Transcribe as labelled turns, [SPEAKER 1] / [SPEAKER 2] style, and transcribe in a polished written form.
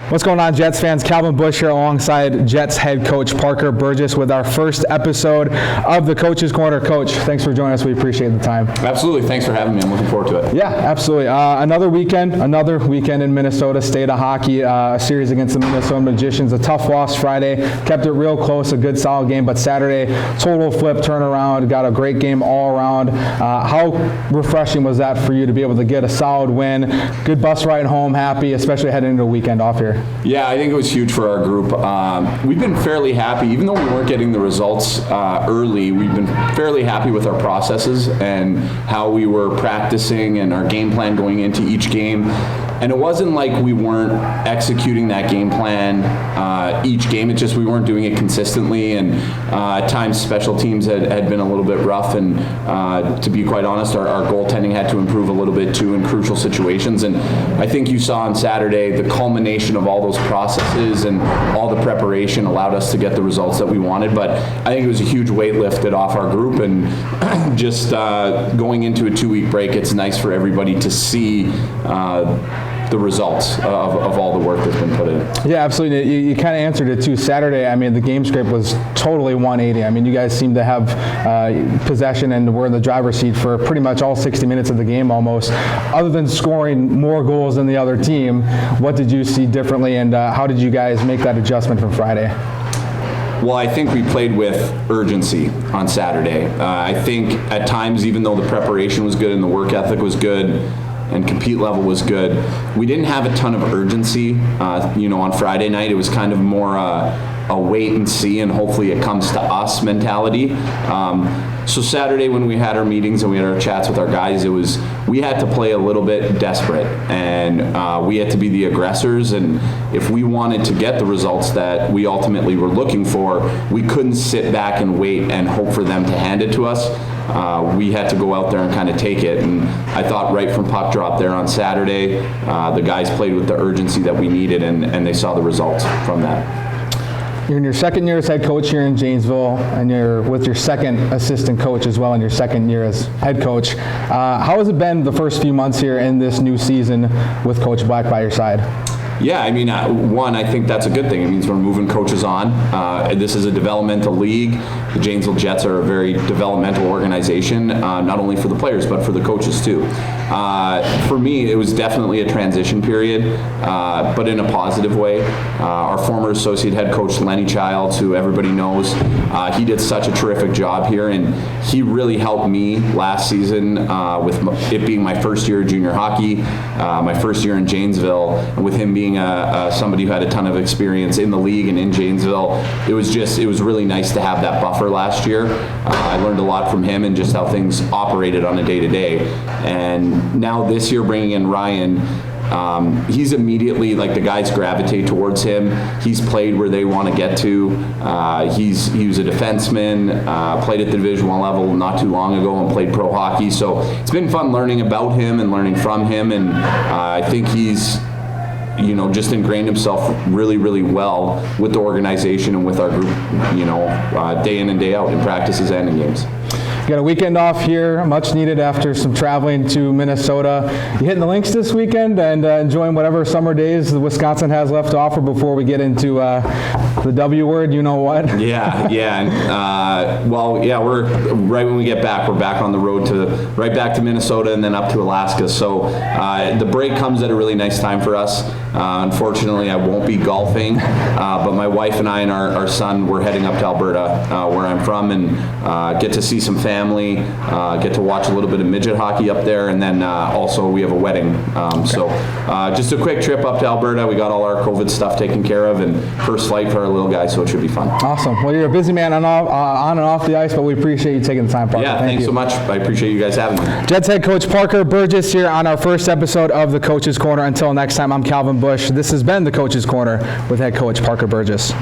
[SPEAKER 1] What's going on, Jets fans? Calvin Bush here alongside Jets head coach Parker Burgess with our first episode of the Coach's Corner. Coach, thanks for joining us. We appreciate the time.
[SPEAKER 2] Absolutely. Thanks for having me. I'm looking forward to it.
[SPEAKER 1] Yeah, absolutely. Another weekend in Minnesota State of Hockey, a series against the Minnesota Magicians. A tough loss Friday. Kept it real close, a good solid game, but Saturday, total flip turnaround. Got a great game all around. How refreshing was that for you to be able to get a solid win? Good bus ride home, happy, especially heading into a weekend off here.
[SPEAKER 2] Yeah, I think it was huge for our group. We've been fairly happy, even though we weren't getting the results early, we've been fairly happy with our processes and how we were practicing and our game plan going into each game. And it wasn't like we weren't executing that game plan each game. It's just we weren't doing it consistently, and at times special teams had been a little bit rough, and to be quite honest, our goaltending had to improve a little bit too in crucial situations. And I think you saw on Saturday the culmination of all those processes and all the preparation allowed us to get the results that we wanted. But I think it was a huge weight lifted off our group, and just going into a 2-week break, it's nice for everybody to see the results of all the work that's been put in.
[SPEAKER 1] Yeah, absolutely. You kind of answered it too. Saturday, I mean, the game script was totally 180. I mean, you guys seem to have possession and were in the driver's seat for pretty much all 60 minutes of the game almost. Other than scoring more goals than the other team, what did you see differently, and how did you guys make that adjustment from Friday?
[SPEAKER 2] Well, I think we played with urgency on Saturday. I think at times, even though the preparation was good and the work ethic was good, and compete level was good, we didn't have a ton of urgency. On Friday night, it was kind of more a wait and see, and hopefully it comes to us mentality. So Saturday, when we had our meetings and we had our chats with our guys, we had to play a little bit desperate, and we had to be the aggressors. And if we wanted to get the results that we ultimately were looking for, we couldn't sit back and wait and hope for them to hand it to us. We had to go out there and kind of take it. And I thought right from puck drop there on Saturday, the guys played with the urgency that we needed, and they saw the results from that.
[SPEAKER 1] You're in your second year as head coach here in Janesville, and you're with your second assistant coach as well in your second year as head coach. How has it been the first few months here in this new season with Coach Black by your side?
[SPEAKER 2] Yeah, I mean, one, I think that's a good thing. It means we're moving coaches on. This is a developmental league. The Janesville Jets are a very developmental organization, not only for the players, but for the coaches too. For me, it was definitely a transition period, but in a positive way. Our former associate head coach, Lenny Childs, who everybody knows, he did such a terrific job here, and he really helped me last season with it being my first year of junior hockey, my first year in Janesville, and with him being somebody who had a ton of experience in the league and in Janesville, it was really nice to have that buffer last year. I learned a lot from him and just how things operated on a day-to-day. And now this year, bringing in Ryan, he's immediately, like, the guys gravitate towards him. He's played where they want to get to. He was a defenseman, played at the Division I level not too long ago and played pro hockey. So it's been fun learning about him and learning from him. And I think he's just ingrained himself really, really well with the organization and with our group, day in and day out in practices and in games.
[SPEAKER 1] You got a weekend off here, much needed after some traveling to Minnesota. You hitting the links this weekend and enjoying whatever summer days the Wisconsin has left to offer before we get into the W word, you know what?
[SPEAKER 2] Yeah. We're right when we get back, we're back on the road right back to Minnesota and then up to Alaska. So the break comes at a really nice time for us. Unfortunately, I won't be golfing, but my wife and I and our son, we're heading up to Alberta, where I'm from, and get to see some family, get to watch a little bit of midget hockey up there, and then also we have a wedding. So just a quick trip up to Alberta. We got all our COVID stuff taken care of, and first flight for our little guy, so it should be fun.
[SPEAKER 1] Awesome. Well, you're a busy man on and off the ice, but we appreciate you taking the time, Parker.
[SPEAKER 2] Yeah, thanks so much. I appreciate you guys having me.
[SPEAKER 1] Jets head coach Parker Burgess here on our first episode of the Coach's Corner. Until next time, I'm Calvin Bush. This has been the Coach's Corner with head coach Parker Burgess.